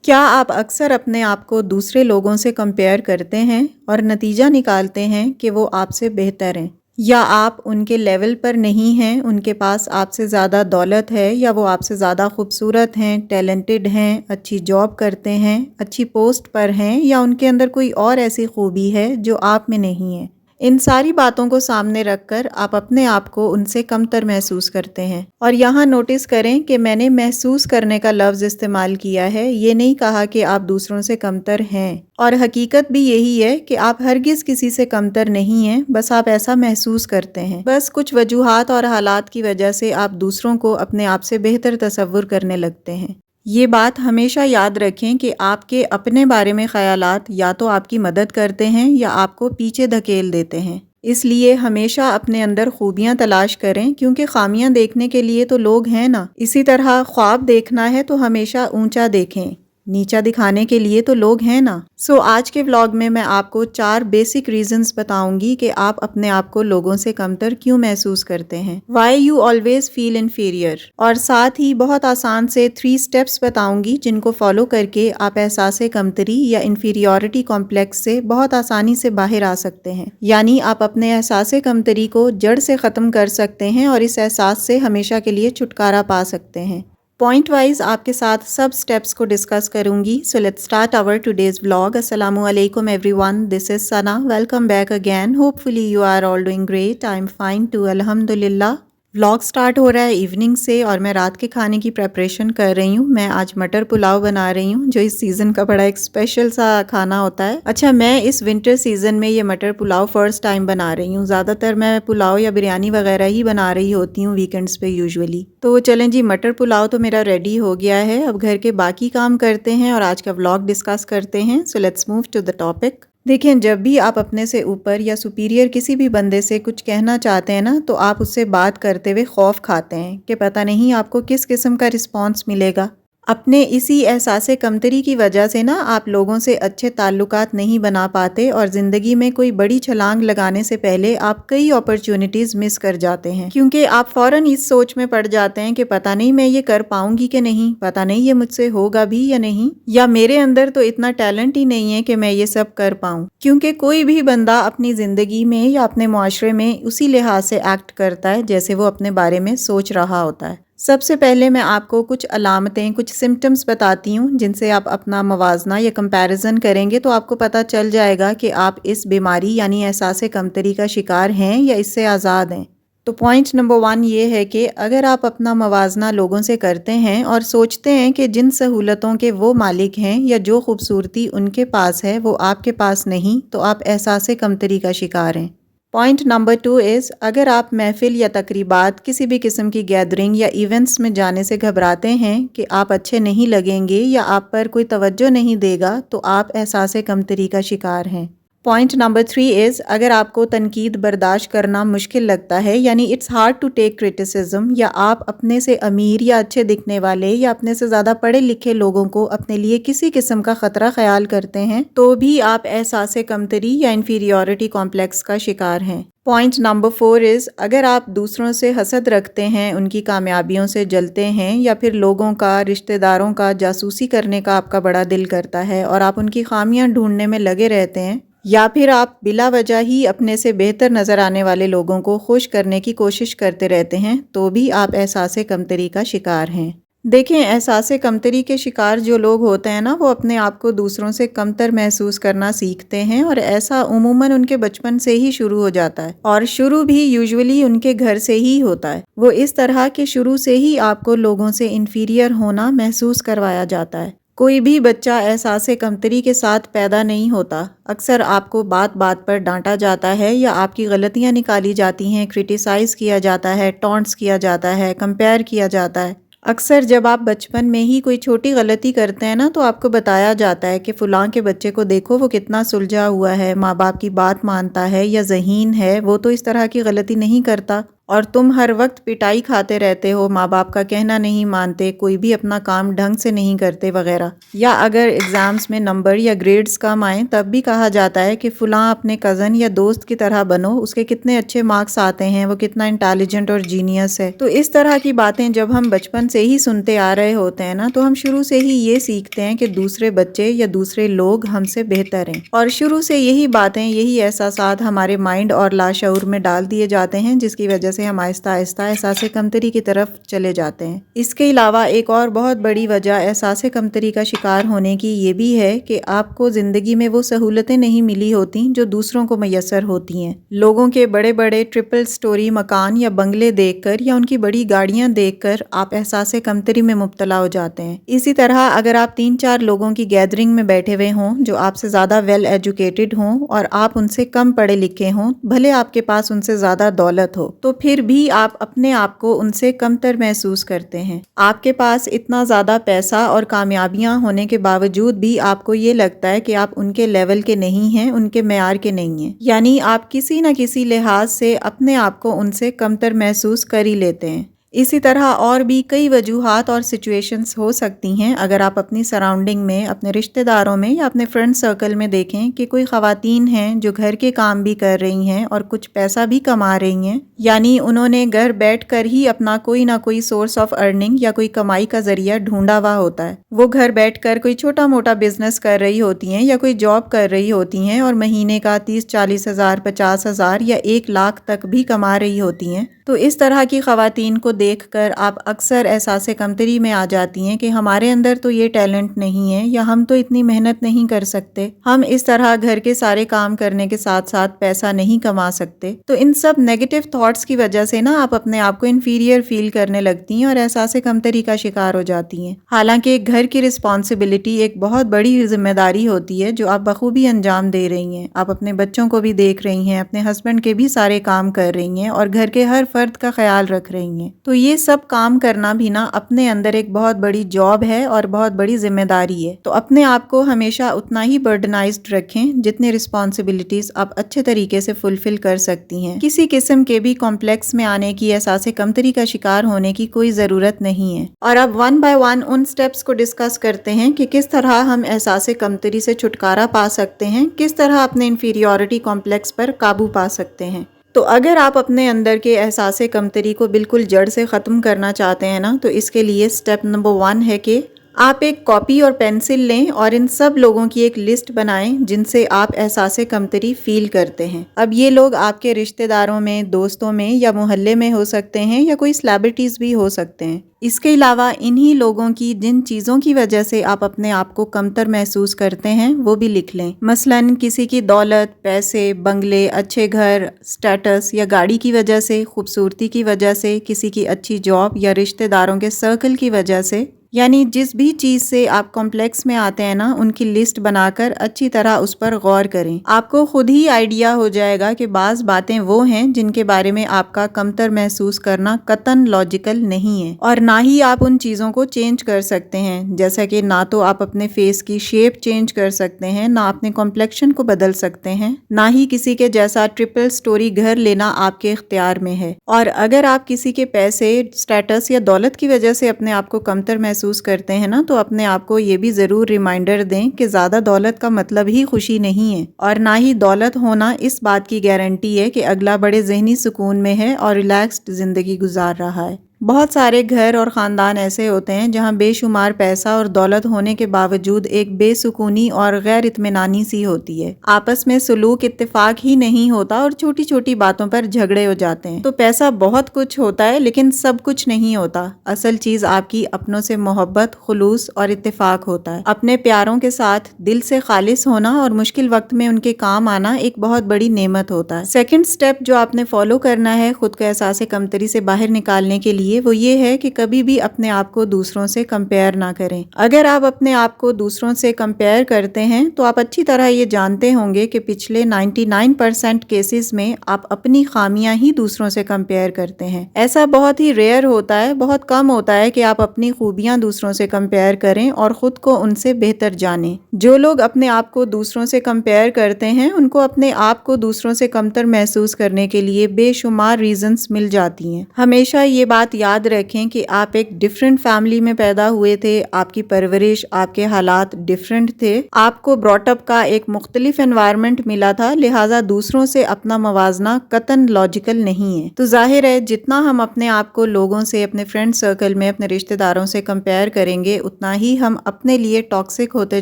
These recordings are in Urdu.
کیا آپ اکثر اپنے آپ کو دوسرے لوگوں سے کمپیئر کرتے ہیں اور نتیجہ نکالتے ہیں کہ وہ آپ سے بہتر ہیں، یا آپ ان کے لیول پر نہیں ہیں، ان کے پاس آپ سے زیادہ دولت ہے، یا وہ آپ سے زیادہ خوبصورت ہیں، ٹیلنٹڈ ہیں، اچھی جاب کرتے ہیں، اچھی پوسٹ پر ہیں، یا ان کے اندر کوئی اور ایسی خوبی ہے جو آپ میں نہیں ہے؟ ان ساری باتوں کو سامنے رکھ کر آپ اپنے آپ کو ان سے کمتر محسوس کرتے ہیں۔ اور یہاں نوٹس کریں کہ میں نے محسوس کرنے کا لفظ استعمال کیا ہے، یہ نہیں کہا کہ آپ دوسروں سے کمتر ہیں، اور حقیقت بھی یہی ہے کہ آپ ہرگز کسی سے کمتر نہیں ہیں، بس آپ ایسا محسوس کرتے ہیں۔ بس کچھ وجوہات اور حالات کی وجہ سے آپ دوسروں کو اپنے آپ سے بہتر تصور کرنے لگتے ہیں۔ یہ بات ہمیشہ یاد رکھیں کہ آپ کے اپنے بارے میں خیالات یا تو آپ کی مدد کرتے ہیں یا آپ کو پیچھے دھکیل دیتے ہیں۔ اس لیے ہمیشہ اپنے اندر خوبیاں تلاش کریں، کیونکہ خامیاں دیکھنے کے لیے تو لوگ ہیں نا۔ اسی طرح خواب دیکھنا ہے تو ہمیشہ اونچا دیکھیں، نیچا دکھانے کے لیے تو لوگ ہیں نا۔ آج کے ولاگ میں آپ کو 4 بیسک ریزنز بتاؤں گی کہ آپ اپنے آپ کو لوگوں سے کمتر کیوں محسوس کرتے ہیں۔ Why you always feel inferior، اور ساتھ ہی بہت آسان سے 3 سٹیپس بتاؤں گی جن کو فالو کر کے آپ احساس کمتری یا انفیریورٹی کمپلیکس سے بہت آسانی سے باہر آ سکتے ہیں، یعنی آپ اپنے احساس کمتری کو جڑ سے ختم کر سکتے ہیں اور اس احساس سے ہمیشہ کے لیے چھٹکارا پا سکتے ہیں۔ پوائنٹ وائز آپ کے ساتھ سب سٹیپس کو ڈسکس کروں گی۔ So let's start our today's vlog. السلام علیکم everyone, this is Sana, welcome back again, hopefully you are all doing great, I am fine too, الحمد للہ۔ ولاگ سٹارٹ ہو رہا ہے ایوننگ سے، اور میں رات کے کھانے کی پریپریشن کر رہی ہوں۔ میں آج مٹر پلاؤ بنا رہی ہوں، جو اس سیزن کا بڑا ایک اسپیشل سا کھانا ہوتا ہے۔ اچھا، میں اس ونٹر سیزن میں یہ مٹر پلاؤ فرسٹ ٹائم بنا رہی ہوں۔ زیادہ تر میں پلاؤ یا بریانی وغیرہ ہی بنا رہی ہوتی ہوں ویکنڈز پہ یوزولی۔ تو چلیں جی، مٹر پلاؤ تو میرا ریڈی ہو گیا ہے، اب گھر کے باقی کام کرتے ہیں اور آج کا ولاگ ڈسکس کرتے ہیں۔ So let's move to the topic. دیکھیں، جب بھی آپ اپنے سے اوپر یا سپیریئر کسی بھی بندے سے کچھ کہنا چاہتے ہیں نا، تو آپ اس سے بات کرتے ہوئے خوف کھاتے ہیں کہ پتہ نہیں آپ کو کس قسم کا رسپانس ملے گا۔ اپنے اسی احساس کمتری کی وجہ سے نا آپ لوگوں سے اچھے تعلقات نہیں بنا پاتے، اور زندگی میں کوئی بڑی چھلانگ لگانے سے پہلے آپ کئی اپرچونٹیز مس کر جاتے ہیں، کیونکہ آپ فوراً اس سوچ میں پڑ جاتے ہیں کہ پتہ نہیں میں یہ کر پاؤں گی کہ نہیں، پتہ نہیں یہ مجھ سے ہوگا بھی یا نہیں، یا میرے اندر تو اتنا ٹیلنٹ ہی نہیں ہے کہ میں یہ سب کر پاؤں۔ کیونکہ کوئی بھی بندہ اپنی زندگی میں یا اپنے معاشرے میں اسی لحاظ سے ایکٹ کرتا ہے جیسے وہ اپنے بارے میں سوچ رہا ہوتا ہے۔ سب سے پہلے میں آپ کو کچھ علامتیں، کچھ سمٹمز بتاتی ہوں جن سے آپ اپنا موازنہ یا کمپیریزن کریں گے تو آپ کو پتہ چل جائے گا کہ آپ اس بیماری یعنی احساس کمتری کا شکار ہیں یا اس سے آزاد ہیں۔ تو پوائنٹ نمبر 1 یہ ہے کہ اگر آپ اپنا موازنہ لوگوں سے کرتے ہیں اور سوچتے ہیں کہ جن سہولتوں کے وہ مالک ہیں یا جو خوبصورتی ان کے پاس ہے وہ آپ کے پاس نہیں، تو آپ احساس کمتری کا شکار ہیں۔ پوائنٹ نمبر 2 از، اگر آپ محفل یا تقریبات، کسی بھی قسم کی گیدرنگ یا ایونٹس میں جانے سے گھبراتے ہیں کہ آپ اچھے نہیں لگیں گے یا آپ پر کوئی توجہ نہیں دے گا، تو آپ احساس کمتری کا شکار ہیں۔ پوائنٹ نمبر 3 از، اگر آپ کو تنقید برداشت کرنا مشکل لگتا ہے، یعنی it's hard to take criticism, یا آپ اپنے سے امیر یا اچھے دکھنے والے یا اپنے سے زیادہ پڑھے لکھے لوگوں کو اپنے لیے کسی قسم کا خطرہ خیال کرتے ہیں، تو بھی آپ احساس کمتری یا انفیریورٹی کمپلیکس کا شکار ہیں۔ پوائنٹ نمبر 4 از، اگر آپ دوسروں سے حسد رکھتے ہیں، ان کی کامیابیوں سے جلتے ہیں، یا پھر لوگوں کا، رشتہ داروں کا جاسوسی کرنے کا آپ کا بڑا دل کرتا ہے اور آپ ان کی خامیاں ڈھونڈنے میں لگے رہتے ہیں، یا پھر آپ بلا وجہ ہی اپنے سے بہتر نظر آنے والے لوگوں کو خوش کرنے کی کوشش کرتے رہتے ہیں، تو بھی آپ احساس کمتری کا شکار ہیں۔ دیکھیں، احساس کمتری کے شکار جو لوگ ہوتے ہیں نا، وہ اپنے آپ کو دوسروں سے کمتر محسوس کرنا سیکھتے ہیں، اور ایسا عموماً ان کے بچپن سے ہی شروع ہو جاتا ہے، اور شروع بھی یوزولی ان کے گھر سے ہی ہوتا ہے۔ وہ اس طرح کہ شروع سے ہی آپ کو لوگوں سے انفیریئر ہونا محسوس کروایا جاتا ہے۔ کوئی بھی بچہ احساس کمتری کے ساتھ پیدا نہیں ہوتا۔ اکثر آپ کو بات بات پر ڈانٹا جاتا ہے، یا آپ کی غلطیاں نکالی جاتی ہیں، کرٹیسائز کیا جاتا ہے، ٹونٹس کیا جاتا ہے، کمپیئر کیا جاتا ہے۔ اکثر جب آپ بچپن میں ہی کوئی چھوٹی غلطی کرتے ہیں نا، تو آپ کو بتایا جاتا ہے کہ فلاں کے بچے کو دیکھو، وہ کتنا سلجھا ہوا ہے، ماں باپ کی بات مانتا ہے یا ذہین ہے، وہ تو اس طرح کی غلطی نہیں کرتا۔ اور تم ہر وقت پٹائی کھاتے رہتے ہو، ماں باپ کا کہنا نہیں مانتے، کوئی بھی اپنا کام ڈھنگ سے نہیں کرتے وغیرہ، یا اگر ایگزامز میں نمبر یا گریڈز کم آئیں تب بھی کہا جاتا ہے کہ فلاں اپنے کزن یا دوست کی طرح بنو، اس کے کتنے اچھے مارکس آتے ہیں، وہ کتنا انٹیلیجنٹ اور جینیس ہے۔ تو اس طرح کی باتیں جب ہم بچپن سے ہی سنتے آ رہے ہوتے ہیں نا، تو ہم شروع سے ہی یہ سیکھتے ہیں کہ دوسرے بچے یا دوسرے لوگ ہم سے بہتر ہیں، اور شروع سے یہی باتیں، یہی احساسات ہمارے مائنڈ اور لاشعور میں ڈال دیے جاتے ہیں، جس کی وجہ سے ہم آہستہ آہستہ احساس کمتری کی طرف چلے جاتے ہیں۔ اس کے علاوہ ایک اور بہت بڑی وجہ احساس کمتری کا شکار ہونے کی یہ بھی ہے کہ آپ کو زندگی میں وہ سہولتیں نہیں ملی ہوتی جو دوسروں کو میسر ہوتی ہیں۔ لوگوں کے بڑے بڑے ٹرپل سٹوری مکان یا بنگلے دیکھ کر یا ان کی بڑی گاڑیاں دیکھ کر آپ احساس کمتری میں مبتلا ہو جاتے ہیں۔ اسی طرح اگر آپ 3-4 لوگوں کی گیدرنگ میں بیٹھے ہوئے ہوں جو آپ سے زیادہ ویل ایجوکیٹڈ ہوں اور آپ ان سے کم پڑھے لکھے ہوں، بھلے آپ کے پاس ان سے زیادہ دولت ہو، تو پھر بھی آپ اپنے آپ کو ان سے کمتر محسوس کرتے ہیں۔ آپ کے پاس اتنا زیادہ پیسہ اور کامیابیاں ہونے کے باوجود بھی آپ کو یہ لگتا ہے کہ آپ ان کے لیول کے نہیں ہیں، ان کے معیار کے نہیں ہیں، یعنی آپ کسی نہ کسی لحاظ سے اپنے آپ کو ان سے کمتر محسوس کر ہی لیتے ہیں۔ اسی طرح اور بھی کئی وجوہات اور سچویشنز ہو سکتی ہیں۔ اگر آپ اپنی سراؤنڈنگ میں، اپنے رشتہ داروں میں یا اپنے فرینڈ سرکل میں دیکھیں کہ کوئی خواتین ہیں جو گھر کے کام بھی کر رہی ہیں اور کچھ پیسہ بھی کما رہی ہیں، یعنی انہوں نے گھر بیٹھ کر ہی اپنا کوئی نہ کوئی سورس آف ارننگ یا کوئی کمائی کا ذریعہ ڈھونڈا ہوا ہوتا ہے۔ وہ گھر بیٹھ کر کوئی چھوٹا موٹا بزنس کر رہی ہوتی ہیں یا کوئی جاب کر رہی ہوتی ہیں اور مہینے کا 30-40 ہزار، 50 ہزار یا 1 لاکھ تک بھی کما رہی ہوتی ہیں۔ تو اس طرح کی خواتین کو دیکھ کر آپ اکثر احساس کمتری میں آ جاتی ہیں کہ ہمارے اندر تو یہ ٹیلنٹ نہیں ہے، یا ہم تو اتنی محنت نہیں کر سکتے، ہم اس طرح گھر کے سارے کام کرنے کے ساتھ ساتھ پیسہ نہیں کما سکتے۔ تو ان سب نیگیٹو تھاٹس کی وجہ سے نا آپ اپنے آپ کو انفیریئر فیل کرنے لگتی ہیں اور احساس کمتری کا شکار ہو جاتی ہیں۔ حالانکہ گھر کی رسپانسبلٹی ایک بہت بڑی ذمہ داری ہوتی ہے جو آپ بخوبی انجام دے رہی ہیں۔ آپ اپنے بچوں کو بھی دیکھ رہی ہیں، اپنے ہسبینڈ کے بھی سارے کام کر رہی ہیں اور گھر کے ہر فرد کا خیال رکھ رہی ہیں۔ تو یہ سب کام کرنا بھی نا اپنے اندر ایک بہت بڑی جاب ہے اور بہت بڑی ذمہ داری ہے۔ تو اپنے آپ کو ہمیشہ اتنا ہی برڈنائزڈ رکھیں جتنے رسپانسبلٹیز آپ اچھے طریقے سے فلفل کر سکتی ہیں۔ کسی قسم کے بھی کمپلیکس میں آنے کی، احساس کمتری کا شکار ہونے کی کوئی ضرورت نہیں ہے۔ اور اب 1 by 1 ان سٹیپس کو ڈسکس کرتے ہیں کہ کس طرح ہم احساس کمتری سے چھٹکارا پا سکتے ہیں، کس طرح اپنے انفیریورٹی کمپلیکس پر قابو پا سکتے ہیں۔ تو اگر آپ اپنے اندر کے احساس کمتری کو بالکل جڑ سے ختم کرنا چاہتے ہیں نا، تو اس کے لیے سٹیپ نمبر 1 ہے کہ آپ ایک کاپی اور پینسل لیں اور ان سب لوگوں کی ایک لسٹ بنائیں جن سے آپ احساس کمتری فیل کرتے ہیں۔ اب یہ لوگ آپ کے رشتہ داروں میں، دوستوں میں یا محلے میں ہو سکتے ہیں یا کوئی سیلیبریٹیز بھی ہو سکتے ہیں۔ اس کے علاوہ انہی لوگوں کی جن چیزوں کی وجہ سے آپ اپنے آپ کو کمتر محسوس کرتے ہیں وہ بھی لکھ لیں۔ مثلاً کسی کی دولت، پیسے، بنگلے، اچھے گھر، سٹیٹس یا گاڑی کی وجہ سے، خوبصورتی کی وجہ سے، کسی کی اچھی جاب یا رشتہ داروں کے سرکل کی وجہ سے، یعنی جس بھی چیز سے آپ کمپلیکس میں آتے ہیں نا، ان کی لسٹ بنا کر اچھی طرح اس پر غور کریں۔ آپ کو خود ہی آئیڈیا ہو جائے گا کہ بعض باتیں وہ ہیں جن کے بارے میں آپ کا کمتر محسوس کرنا قطعاً لاجیکل نہیں ہے، اور نہ ہی آپ ان چیزوں کو چینج کر سکتے ہیں، جیسا کہ نہ تو آپ اپنے فیس کی شیپ چینج کر سکتے ہیں، نہ اپنے کمپلیکشن کو بدل سکتے ہیں، نہ ہی کسی کے جیسا ٹرپل سٹوری گھر لینا آپ کے اختیار میں ہے۔ اور اگر آپ کسی کے پیسے، سٹیٹس یا دولت کی وجہ سے اپنے آپ کو کمتر محسوس کرتے ہیں نا، تو اپنے آپ کو یہ بھی ضرور ریمائنڈر دیں کہ زیادہ دولت کا مطلب ہی خوشی نہیں ہے، اور نہ ہی دولت ہونا اس بات کی گارنٹی ہے کہ اگلا بڑے ذہنی سکون میں ہے اور ریلیکسڈ زندگی گزار رہا ہے۔ بہت سارے گھر اور خاندان ایسے ہوتے ہیں جہاں بے شمار پیسہ اور دولت ہونے کے باوجود ایک بے سکونی اور غیر اطمینانی سی ہوتی ہے۔ آپس میں سلوک، اتفاق ہی نہیں ہوتا اور چھوٹی چھوٹی باتوں پر جھگڑے ہو جاتے ہیں۔ تو پیسہ بہت کچھ ہوتا ہے لیکن سب کچھ نہیں ہوتا۔ اصل چیز آپ کی اپنوں سے محبت، خلوص اور اتفاق ہوتا ہے۔ اپنے پیاروں کے ساتھ دل سے خالص ہونا اور مشکل وقت میں ان کے کام آنا ایک بہت بڑی نعمت ہوتا ہے۔ سیکنڈ سٹیپ جو آپ نے فالو کرنا ہے خود کو احساس کمتری سے باہر نکالنے کے لیے، لیے وہ یہ ہے کہ کبھی بھی اپنے آپ کو دوسروں سے کمپیئر نہ کریں۔ اگر آپ اپنے آپ کو دوسروں سے کمپیئر کرتے ہیں تو آپ اچھی طرح یہ جانتے ہوں گے کہ پچھلے 99% کیسز میں آپ اپنی خامیاں ہی دوسروں سے کمپیئر کرتے ہیں۔ ایسا بہت ہی ریئر ہوتا ہے، بہت کم ہوتا ہے کہ آپ اپنی خوبیاں دوسروں سے کمپیئر کریں اور خود کو ان سے بہتر جانیں۔ جو لوگ اپنے آپ کو دوسروں سے کمپیئر کرتے ہیں ان کو اپنے آپ کو دوسروں سے کمتر محسوس کرنے کے لیے بے شمار ریزنز مل جاتی ہیں۔ ہمیشہ یہ بات یاد رکھیں کہ آپ ایک ڈیفرنٹ فیملی میں پیدا ہوئے تھے، آپ کی پرورش، آپ کے حالات ڈیفرنٹ تھے، آپ کو براٹ اپ کا ایک مختلف انوائرمنٹ ملا تھا، لہٰذا دوسروں سے اپنا موازنہ قطعاً لاجیکل نہیں ہے۔ تو ظاہر ہے جتنا ہم اپنے آپ کو لوگوں سے، اپنے فرینڈ سرکل میں، اپنے رشتہ داروں سے کمپیئر کریں گے اتنا ہی ہم اپنے لیے ٹاکسک ہوتے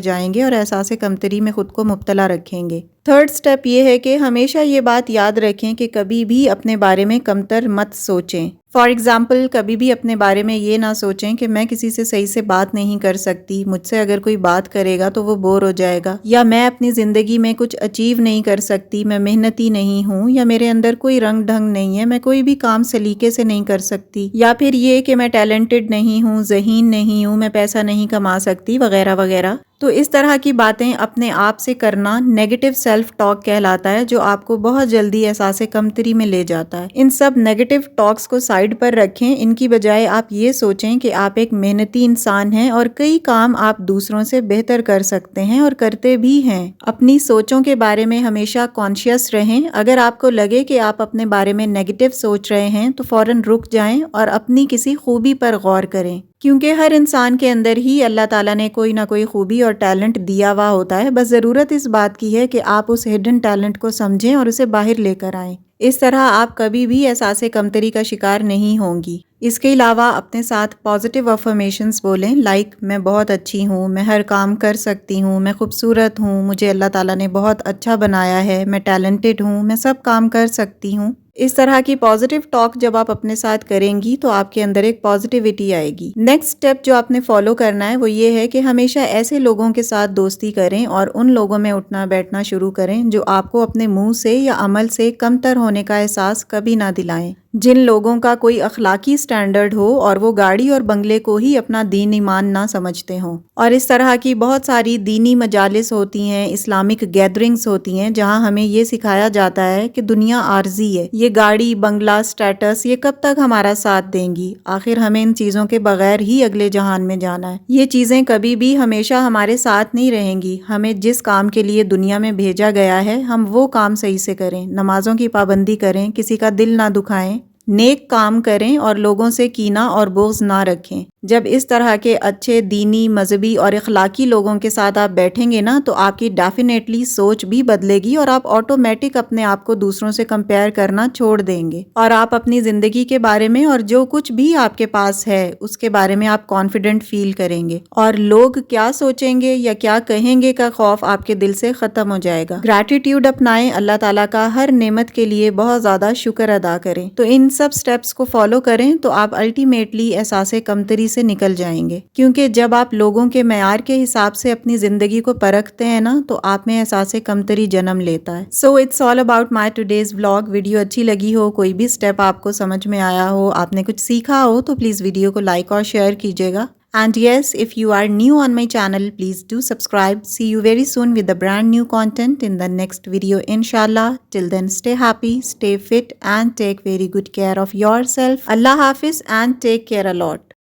جائیں گے اور احساس کمتری میں خود کو مبتلا رکھیں گے۔ تھرڈ سٹیپ یہ ہے کہ ہمیشہ یہ بات یاد رکھیں کہ کبھی بھی اپنے بارے میں کمتر مت سوچیں۔ فار ایگزامپل کبھی بھی اپنے بارے میں یہ نہ سوچیں کہ میں کسی سے صحیح سے بات نہیں کر سکتی، مجھ سے اگر کوئی بات کرے گا تو وہ بور ہو جائے گا، یا میں اپنی زندگی میں کچھ اچیو نہیں کر سکتی، میں محنتی نہیں ہوں، یا میرے اندر کوئی رنگ ڈھنگ نہیں ہے، میں کوئی بھی کام سلیقے سے نہیں کر سکتی، یا پھر یہ کہ میں ٹیلنٹڈ نہیں ہوں، ذہین نہیں ہوں، میں پیسہ نہیں کما سکتی، وغیرہ وغیرہ۔ تو اس طرح کی باتیں اپنے آپ سے کرنا نیگیٹو سیلف ٹاک کہلاتا ہے، جو آپ کو بہت جلدی احساس کمتری میں لے جاتا ہے۔ ان سب نیگیٹو ٹاکس کو سائڈ پر رکھیں، ان کی بجائے آپ یہ سوچیں کہ آپ ایک محنتی انسان ہیں اور کئی کام آپ دوسروں سے بہتر کر سکتے ہیں اور کرتے بھی ہیں۔ اپنی سوچوں کے بارے میں ہمیشہ کانشیس رہیں۔ اگر آپ کو لگے کہ آپ اپنے بارے میں نیگیٹو سوچ رہے ہیں تو فوراً رک جائیں اور اپنی کسی خوبی پر غور کریں، کیونکہ ہر انسان کے اندر ہی اللہ تعالیٰ نے کوئی نہ کوئی خوبی اور ٹیلنٹ دیا ہوا ہوتا ہے، بس ضرورت اس بات کی ہے کہ آپ اس ہڈن ٹیلنٹ کو سمجھیں اور اسے باہر لے کر آئیں۔ اس طرح آپ کبھی بھی احساس کمتری کا شکار نہیں ہوں گی۔ اس کے علاوہ اپنے ساتھ پازیٹیو افرمیشنز بولیں، لائک میں بہت اچھی ہوں، میں ہر کام کر سکتی ہوں، میں خوبصورت ہوں، مجھے اللہ تعالیٰ نے بہت اچھا بنایا ہے، میں ٹیلنٹڈ ہوں، میں سب کام کر سکتی ہوں۔ اس طرح کی پازیٹیو ٹاک جب آپ اپنے ساتھ کریں گی تو آپ کے اندر ایک پازیٹیوٹی آئے گی۔ نیکسٹ سٹیپ جو آپ نے فالو کرنا ہے وہ یہ ہے کہ ہمیشہ ایسے لوگوں کے ساتھ دوستی کریں اور ان لوگوں میں اٹھنا بیٹھنا شروع کریں جو آپ کو اپنے منہ سے یا عمل سے کمتر ہونے کا احساس کبھی نہ دلائیں۔ جن لوگوں کا کوئی اخلاقی سٹینڈرڈ ہو اور وہ گاڑی اور بنگلے کو ہی اپنا دین ایمان نہ سمجھتے ہوں۔ اور اس طرح کی بہت ساری دینی مجالس ہوتی ہیں، اسلامک گیدرنگز ہوتی ہیں جہاں ہمیں یہ سکھایا جاتا ہے کہ دنیا عارضی ہے، یہ گاڑی بنگلہ سٹیٹس یہ کب تک ہمارا ساتھ دیں گی، آخر ہمیں ان چیزوں کے بغیر ہی اگلے جہان میں جانا ہے۔ یہ چیزیں کبھی بھی ہمیشہ ہمارے ساتھ نہیں رہیں گی۔ ہمیں جس کام کے لیے دنیا میں بھیجا گیا ہے ہم وہ کام صحیح سے کریں، نمازوں کی پابندی کریں، کسی کا دل نہ دکھائیں، نیک کام کریں اور لوگوں سے کینہ اور بغض نہ رکھیں۔ جب اس طرح کے اچھے دینی، مذہبی اور اخلاقی لوگوں کے ساتھ آپ بیٹھیں گے نا تو آپ کی ڈیفینیٹلی سوچ بھی بدلے گی اور آپ آٹومیٹک اپنے آپ کو دوسروں سے کمپیئر کرنا چھوڑ دیں گے، اور آپ اپنی زندگی کے بارے میں اور جو کچھ بھی آپ کے پاس ہے اس کے بارے میں آپ کانفیڈنٹ فیل کریں گے، اور لوگ کیا سوچیں گے یا کیا کہیں گے کا خوف آپ کے دل سے ختم ہو جائے گا۔ گریٹیٹیوڈ اپنائیں، اللہ تعالیٰ کا ہر نعمت کے لیے بہت زیادہ شکر ادا کریں۔ تو ان سب سٹیپس کو فالو کریں تو آپ الٹیمیٹلی احساس کمتری سے نکل جائیں گے، کیونکہ جب آپ لوگوں کے معیار کے حساب سے اپنی زندگی کو پرکھتے ہیں نا تو آپ میں احساس کمتری جنم لیتا ہے۔ So it's all about my today's vlog. Video اچھی لگی ہو، کوئی بھی سٹیپ آپ کو سمجھ میں آیا ہو، آپ نے کچھ سیکھا ہو تو پلیز ویڈیو کو لائک اور شیئر کیجیے گا۔ And yes, if you are new on my channel, please do subscribe. See you very soon with the brand new content in the next video, inshallah. Till then, stay happy, stay fit and take very good care of yourself. Allah Hafiz and take care a lot.